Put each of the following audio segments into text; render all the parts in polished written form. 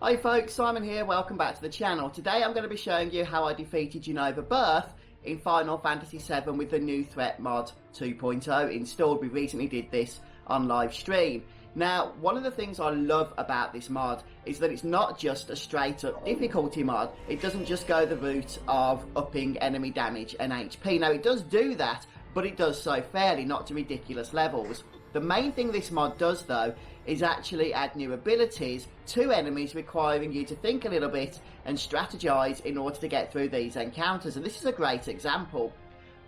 Hi folks, Simon here, welcome back to the channel. Today I'm going to be showing you how I defeated Jenova Birth in Final Fantasy VII with the New Threat mod 2.0 installed. We recently did this on live stream. Now, one of the things I love about this mod is that it's not just a straight up difficulty mod. It doesn't just go the route of upping enemy damage and HP. Now, it does do that, but it does so fairly, not to ridiculous levels. The main thing this mod does, though, is actually add new abilities to enemies, requiring you to think a little bit and strategize in order to get through these encounters. And this is a great example,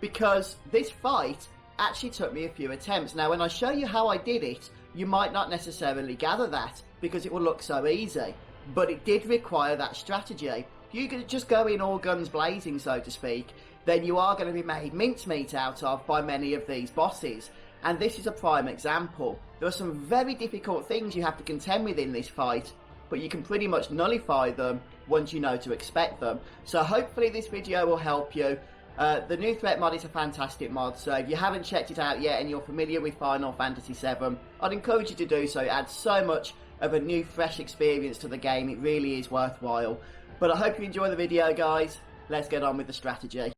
because this fight actually took me a few attempts. Now, when I show you how I did it, you might not necessarily gather that, because it will look so easy, but it did require that strategy. If you could just go in all guns blazing, so to speak, then you are going to be made mincemeat out of by many of these bosses. And this is a prime example. There are some very difficult things you have to contend with in this fight, but you can pretty much nullify them once you know to expect them. So hopefully this video will help you. The New Threat mod is a fantastic mod, so if you haven't checked it out yet and you're familiar with Final Fantasy VII, I'd encourage you to do so. It adds so much of a new, fresh experience to the game. It really is worthwhile. But I hope you enjoy the video, guys. Let's get on with the strategy.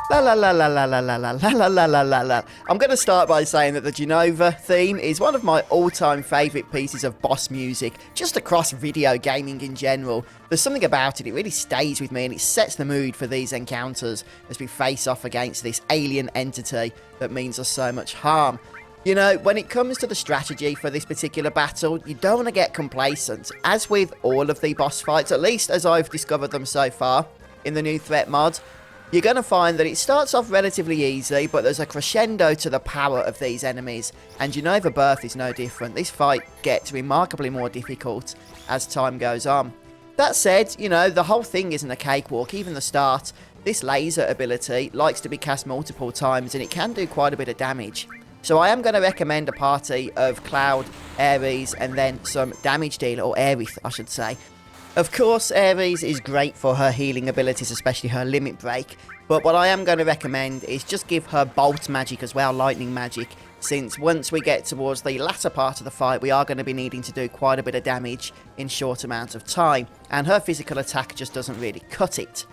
La la la la la la la la la la la la la. I'm going to start by saying that the Jenova theme is one of my all-time favourite pieces of boss music, just across video gaming in general. There's something about it, it really stays with me, and it sets the mood for these encounters as we face off against this alien entity that means us so much harm. You know, when it comes to the strategy for this particular battle, you don't want to get complacent. As with all of the boss fights, at least as I've discovered them so far in the New Threat mod, you're going to find that it starts off relatively easy, but there's a crescendo to the power of these enemies, and Jenova Birth is no different. This fight gets remarkably more difficult as time goes on. That said, you know, the whole thing isn't a cakewalk. Even the start, this laser ability likes to be cast multiple times, and it can do quite a bit of damage. So I am going to recommend a party of Cloud, Ares, and then some damage dealer, or Aerith, I should say. Of course, Ares is great for her healing abilities, especially her limit break, but what I am going to recommend is just give her bolt magic as well, lightning magic, since once we get towards the latter part of the fight, we are going to be needing to do quite a bit of damage in short amount of time, and her physical attack just doesn't really cut it.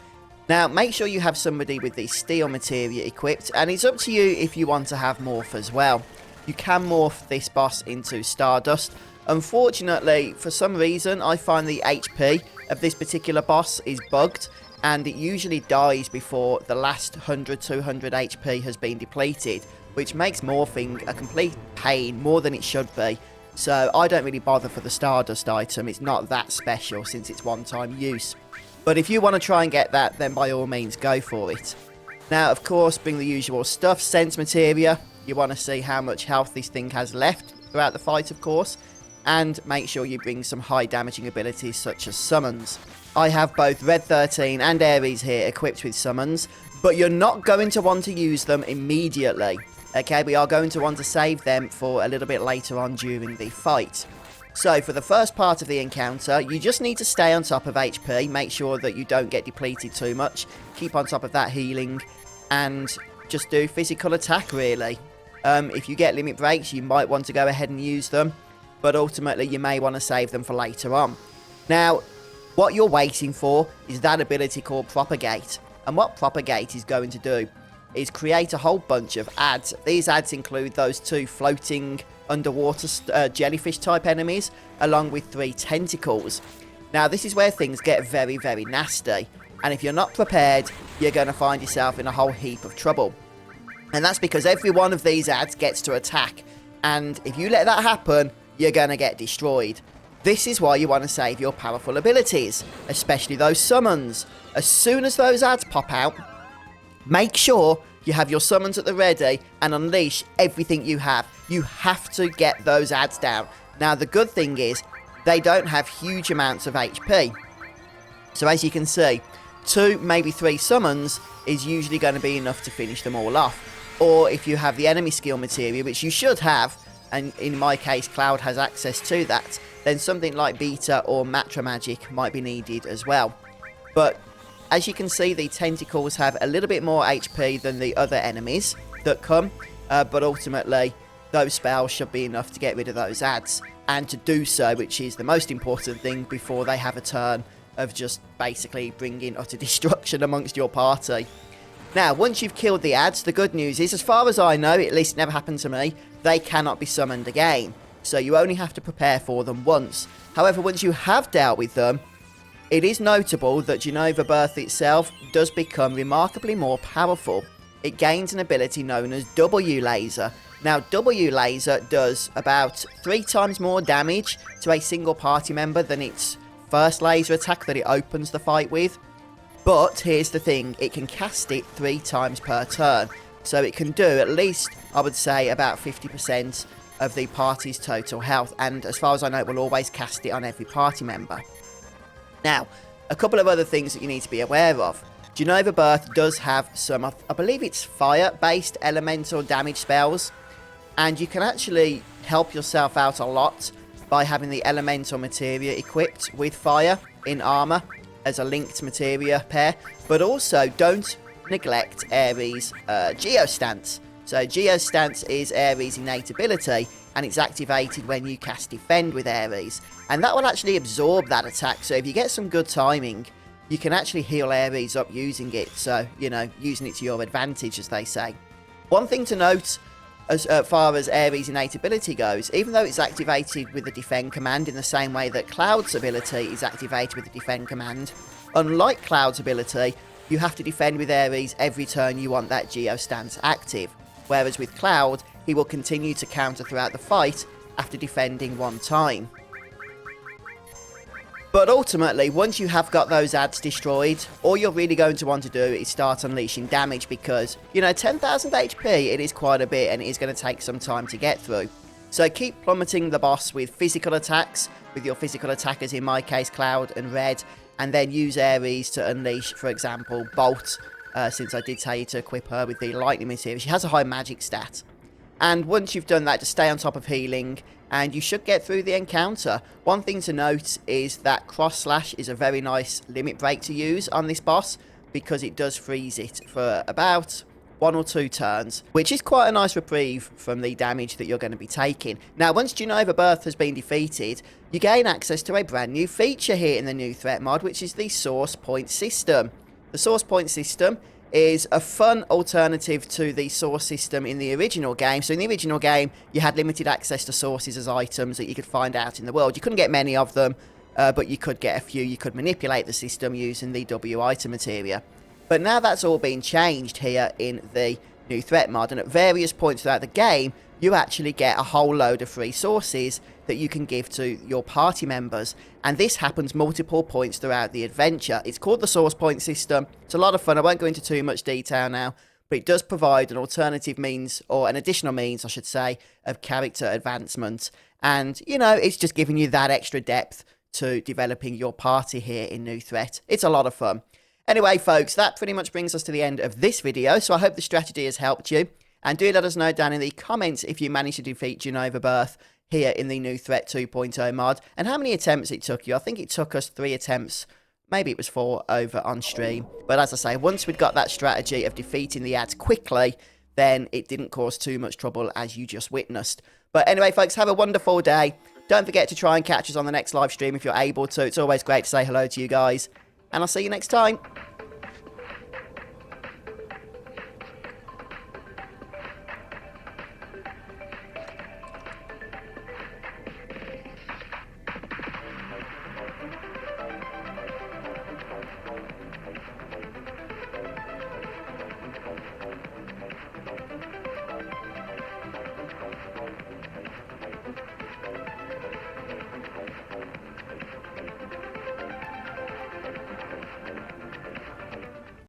Now, make sure you have somebody with the steel materia equipped, and it's up to you if you want to have morph as well. You can morph this boss into Stardust. Unfortunately, for some reason, I find the HP of this particular boss is bugged, and it usually dies before the last 100-200 HP has been depleted, which makes morphing a complete pain, more than it should be. So I don't really bother for the Stardust item. It's not that special since it's one-time use. But if you want to try and get that, then by all means go for it. Now, of course, bring the usual stuff. Sense materia. You want to see how much health this thing has left throughout the fight, of course. And make sure you bring some high damaging abilities such as summons. I have both Red 13 and Ares here equipped with summons, but you're not going to want to use them immediately. Okay, we are going to want to save them for a little bit later on during the fight. So for the first part of the encounter, you just need to stay on top of HP, make sure that you don't get depleted too much, keep on top of that healing, and just do physical attack really. If you get limit breaks, you might want to go ahead and use them, but ultimately you may want to save them for later on. Now, what you're waiting for is that ability called Propagate, and what Propagate is going to do is create a whole bunch of ads. These ads include those 2 floating underwater jellyfish type enemies, along with 3 tentacles. Now, this is where things get very, very nasty, and if you're not prepared, you're going to find yourself in a whole heap of trouble. And that's because every one of these ads gets to attack, and if you let that happen, you're going to get destroyed. This is why you want to save your powerful abilities, especially those summons. As soon as those ads pop out, make sure you have your summons at the ready and unleash everything you have. You have to get those ads down. Now, the good thing is, they don't have huge amounts of HP. So as you can see, 2, maybe 3 summons is usually going to be enough to finish them all off. Or if you have the enemy skill materia, which you should have, and in my case Cloud has access to that, then something like Beta or Matra Magic might be needed as well. But as you can see, the tentacles have a little bit more HP than the other enemies that come, but ultimately those spells should be enough to get rid of those ads. And to do so, which is the most important thing before they have a turn of just basically bringing utter destruction amongst your party. Now, once you've killed the ads, the good news is, as far as I know, at least it never happened to me, they cannot be summoned again. So you only have to prepare for them once. However, once you have dealt with them, it is notable that Jenova Birth itself does become remarkably more powerful. It gains an ability known as W Laser. Now, W Laser does about 3 times more damage to a single party member than its first laser attack that it opens the fight with. But here's the thing, it can cast it 3 times per turn. So it can do at least, I would say, about 50% of the party's total health. And as far as I know, it will always cast it on every party member. Now, a couple of other things that you need to be aware of. Jenova Birth does have some, I believe it's fire-based elemental damage spells. And you can actually help yourself out a lot by having the elemental materia equipped with fire in armor as a linked materia pair. But also, don't neglect Ares' Geostance. So Geostance is Ares' innate ability, and it's activated when you cast Defend with Ares. And that will actually absorb that attack, so if you get some good timing, you can actually heal Ares up using it. So, you know, using it to your advantage, as they say. One thing to note, as far as Ares' innate ability goes, even though it's activated with the Defend command in the same way that Cloud's ability is activated with the Defend command, unlike Cloud's ability, you have to defend with Ares every turn you want that Geostance active. Whereas with Cloud, he will continue to counter throughout the fight after defending 1 time. But ultimately, once you have got those ads destroyed, all you're really going to want to do is start unleashing damage because, you know, 10,000 HP, it is quite a bit and it is going to take some time to get through. So keep plummeting the boss with physical attacks, with your physical attackers, in my case Cloud and Red, and then use Ares to unleash, for example, Bolt, since I did tell you to equip her with the lightning material. She has a high magic stat. And once you've done that, just stay on top of healing, and you should get through the encounter. One thing to note is that Cross Slash is a very nice limit break to use on this boss, because it does freeze it for about 1 or 2 turns, which is quite a nice reprieve from the damage that you're going to be taking. Now, once Jenova Birth has been defeated, you gain access to a brand new feature here in the New Threat mod, which is the Source Point System. The Source Point System is a fun alternative to the source system in the original game. So in the original game, you had limited access to sources as items that you could find out in the world. You couldn't get many of them, but you could get a few. You could manipulate the system using the W item materia. But now that's all been changed here in the New Threat mod, and at various points throughout the game, you actually get a whole load of free sources that you can give to your party members, and this happens multiple points throughout the adventure. It's called the Source Point System. It's a lot of fun. I won't go into too much detail now, but it does provide an alternative means, or an additional means, I should say, of character advancement, and, you know, it's just giving you that extra depth to developing your party here in New Threat. It's a lot of fun. Anyway, folks, that pretty much brings us to the end of this video, so I hope the strategy has helped you. And do let us know down in the comments if you managed to defeat Jenova Birth here in the New Threat 2.0 mod, and how many attempts it took you. I think it took us 3 attempts, maybe it was 4 over on stream. But as I say, once we'd got that strategy of defeating the ads quickly, then it didn't cause too much trouble, as you just witnessed. But anyway, folks, have a wonderful day. Don't forget to try and catch us on the next live stream if you're able to. It's always great to say hello to you guys. And I'll see you next time.